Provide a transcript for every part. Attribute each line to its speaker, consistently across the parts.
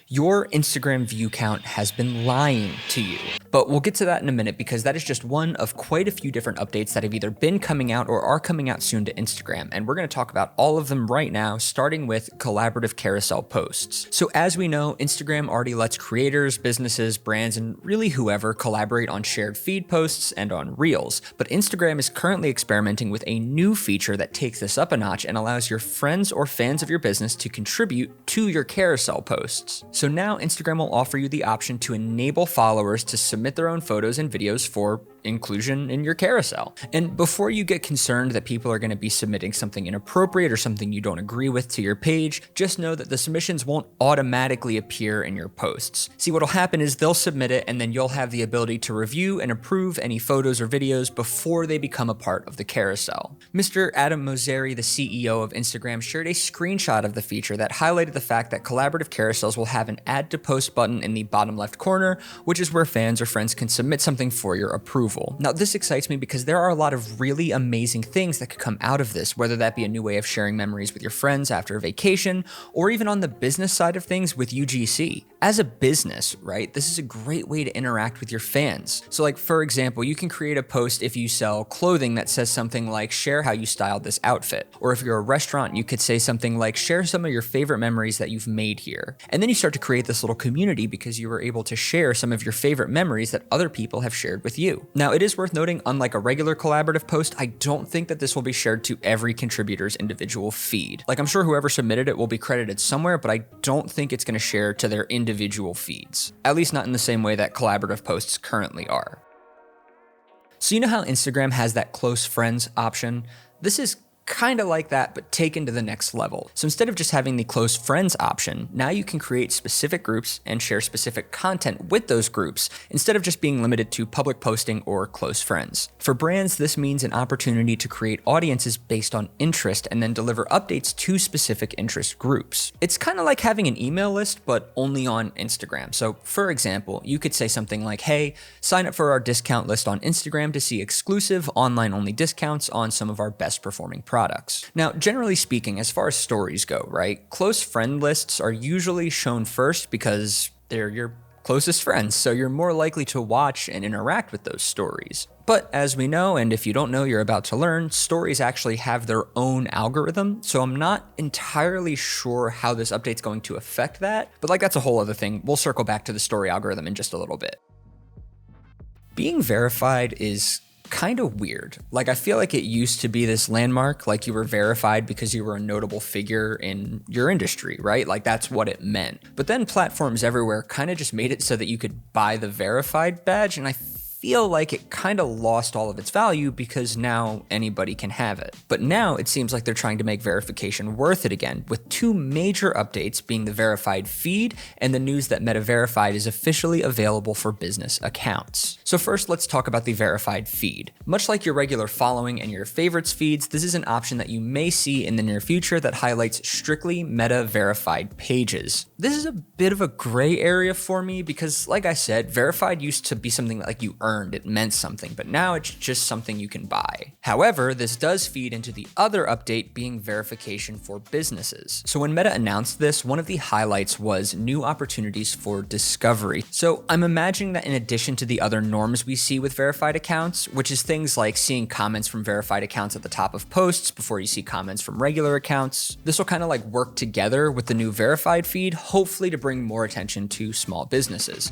Speaker 1: Your Instagram view count has been lying to you. But we'll get to that in a minute because that is just one of quite a few different updates that have either been coming out or are coming out soon to Instagram. And we're going to talk about all of them right now, starting with collaborative carousel posts. So as we know, Instagram already lets creators, businesses, brands, and really whoever collaborate on shared feed posts and on Reels. But Instagram is currently experimenting with a new feature that takes this up a notch and allows your friends or fans of your business to contribute to your carousel posts. So now Instagram will offer you the option to enable followers to submit their own photos and videos for inclusion in your carousel. And before you get concerned that people are going to be submitting something inappropriate or something you don't agree with to your page, just know that the submissions won't automatically appear in your posts. See, what'll happen is they'll submit it and then you'll have the ability to review and approve any photos or videos before they become a part of the carousel. Mr. Adam Mosseri, the CEO of Instagram, shared a screenshot of the feature that highlighted the fact that collaborative carousels will have an add to post button in the bottom left corner, which is where fans or friends can submit something for your approval. Now, this excites me because there are a lot of really amazing things that could come out of this, whether that be a new way of sharing memories with your friends after a vacation, or even on the business side of things with UGC. As a business, right, this is a great way to interact with your fans. So like, for example, you can create a post if you sell clothing that says something like, share how you styled this outfit. Or if you're a restaurant, you could say something like, share some of your favorite memories that you've made here. And then you start to create this little community because you were able to share some of your favorite memories that other people have shared with you. Now, it is worth noting, unlike a regular collaborative post, I don't think that this will be shared to every contributor's individual feed. Like, I'm sure whoever submitted it will be credited somewhere, but I don't think it's going to share to their individual feeds, at least not in the same way that collaborative posts currently are. So you know how Instagram has that close friends option? This is kind of like that, but taken to the next level. So instead of just having the close friends option, now you can create specific groups and share specific content with those groups instead of just being limited to public posting or close friends. For brands, this means an opportunity to create audiences based on interest and then deliver updates to specific interest groups. It's kind of like having an email list, but only on Instagram. So for example, you could say something like, hey, sign up for our discount list on Instagram to see exclusive online only discounts on some of our best performing products. Now, generally speaking, as far as stories go, right, close friend lists are usually shown first because they're your closest friends, so you're more likely to watch and interact with those stories. But as we know, and if you don't know, you're about to learn, stories actually have their own algorithm, so I'm not entirely sure how this update's going to affect that, but like that's a whole other thing. We'll circle back to the story algorithm in just a little bit. Being verified is kind of weird. Like, I feel like it used to be this landmark, like you were verified because you were a notable figure in your industry, right? Like that's what it meant. But then platforms everywhere kind of just made it so that you could buy the verified badge, and I feel like it kind of lost all of its value because now anybody can have it. But now it seems like they're trying to make verification worth it again, with two major updates being the verified feed and the news that Meta Verified is officially available for business accounts. So first, let's talk about the verified feed. Much like your regular following and your favorites feeds, this is an option that you may see in the near future that highlights strictly Meta Verified pages. This is a bit of a gray area for me because, like I said, verified used to be something that like you earned, it meant something, but now it's just something you can buy. However, this does feed into the other update being verification for businesses. So when Meta announced this, one of the highlights was new opportunities for discovery. So I'm imagining that in addition to the other norms we see with verified accounts, which is things like seeing comments from verified accounts at the top of posts before you see comments from regular accounts, this will kind of like work together with the new verified feed, hopefully to bring more attention to small businesses.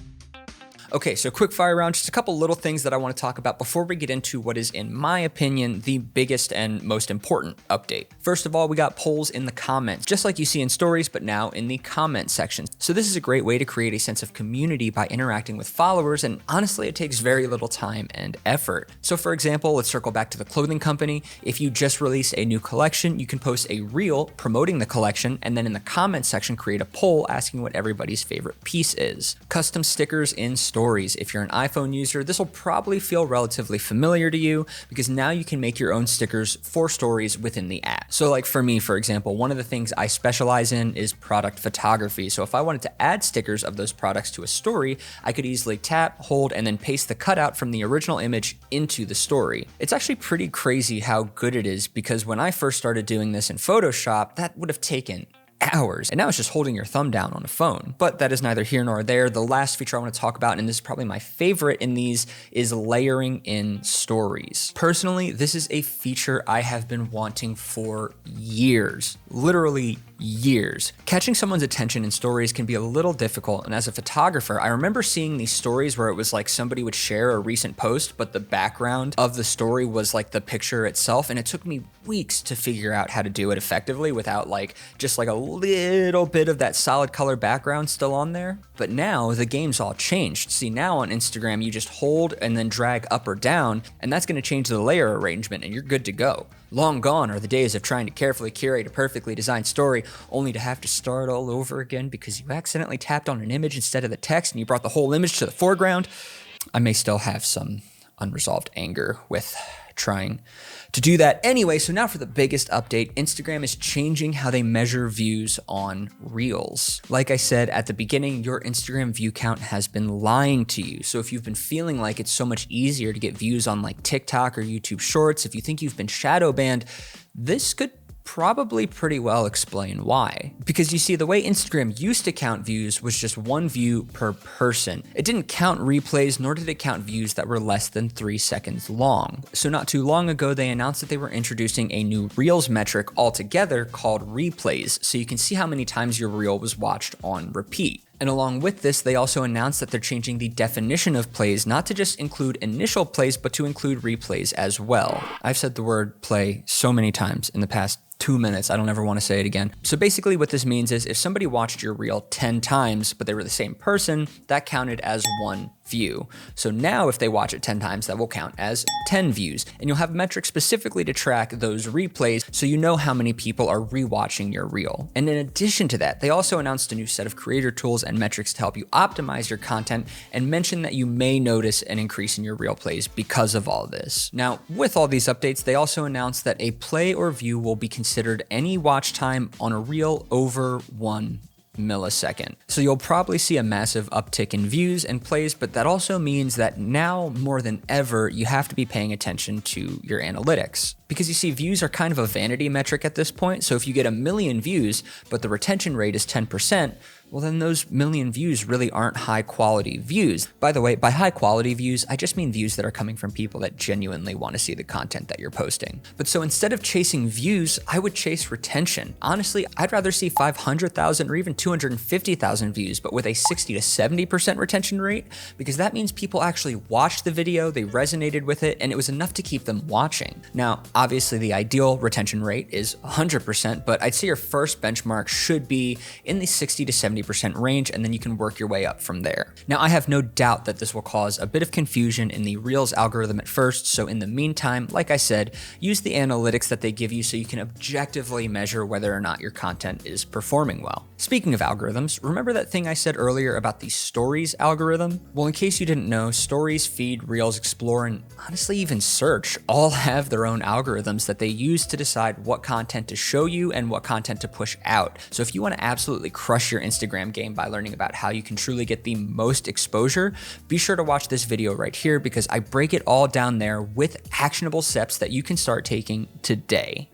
Speaker 1: Okay, so quick fire round, just a couple little things that I want to talk about before we get into what is, in my opinion, the biggest and most important update. First of all, we got polls in the comments, just like you see in stories, but now in the comment section. So this is a great way to create a sense of community by interacting with followers, and honestly, it takes very little time and effort. So for example, let's circle back to the clothing company. If you just released a new collection, you can post a reel promoting the collection, and then in the comment section, create a poll asking what everybody's favorite piece is. Custom stickers in stories. If you're an iPhone user, this will probably feel relatively familiar to you because now you can make your own stickers for stories within the app. So like for me, for example, one of the things I specialize in is product photography. So if I wanted to add stickers of those products to a story, I could easily tap, hold, and then paste the cutout from the original image into the story. It's actually pretty crazy how good it is because when I first started doing this in Photoshop, that would have taken hours. And now it's just holding your thumb down on a phone. But that is neither here nor there. The last feature I want to talk about, and this is probably my favorite in these, is layering in stories. Personally, this is a feature I have been wanting for years, literally years. Catching someone's attention in stories can be a little difficult, and as a photographer, I remember seeing these stories where it was like somebody would share a recent post, but the background of the story was like the picture itself, and it took me weeks to figure out how to do it effectively without like just like a little bit of that solid color background still on there. But now the game's all changed. See, now on Instagram, you just hold and then drag up or down, and that's going to change the layer arrangement and you're good to go. Long gone are the days of trying to carefully curate a perfectly designed story only to have to start all over again because you accidentally tapped on an image instead of the text and you brought the whole image to the foreground. I may still have some unresolved anger with trying to do that. Anyway, so now for the biggest update, Instagram is changing how they measure views on Reels. Like I said at the beginning, your Instagram view count has been lying to you. So if you've been feeling like it's so much easier to get views on like TikTok or YouTube Shorts, if you think you've been shadow banned, this could probably pretty well explain why. Because you see, the way Instagram used to count views was just one view per person. It didn't count replays, nor did it count views that were less than 3 seconds long. So not too long ago, they announced that they were introducing a new Reels metric altogether called replays, so you can see how many times your Reel was watched on repeat. And along with this, they also announced that they're changing the definition of plays, not to just include initial plays, but to include replays as well. I've said the word play so many times in the past 2 minutes, I don't ever want to say it again. So basically what this means is if somebody watched your reel 10 times, but they were the same person, that counted as one view. So now if they watch it 10 times, that will count as 10 views. And you'll have metrics specifically to track those replays so you know how many people are rewatching your reel. And in addition to that, they also announced a new set of creator tools and metrics to help you optimize your content and mention that you may notice an increase in your reel plays because of all this. Now, with all these updates, they also announced that a play or view will be considered any watch time on a reel over 1 millisecond. So you'll probably see a massive uptick in views and plays, but that also means that now more than ever, you have to be paying attention to your analytics. Because you see, views are kind of a vanity metric at this point. So if you get 1 million views, but the retention rate is 10%, well, then those million views really aren't high quality views. By the way, by high quality views, I just mean views that are coming from people that genuinely want to see the content that you're posting. But so instead of chasing views, I would chase retention. Honestly, I'd rather see 500,000 or even 250,000 views, but with a 60 to 70% retention rate, because that means people actually watched the video, they resonated with it, and it was enough to keep them watching. Now, obviously the ideal retention rate is 100%, but I'd say your first benchmark should be in the 60 to 70% range, and then you can work your way up from there. Now, I have no doubt that this will cause a bit of confusion in the Reels algorithm at first, so in the meantime, like I said, use the analytics that they give you so you can objectively measure whether or not your content is performing well. Speaking of algorithms, remember that thing I said earlier about the Stories algorithm? Well, in case you didn't know, Stories, Feed, Reels, Explore, and honestly even Search all have their own algorithms that they use to decide what content to show you and what content to push out. So if you want to absolutely crush your Instagram game by learning about how you can truly get the most exposure, be sure to watch this video right here because I break it all down there with actionable steps that you can start taking today.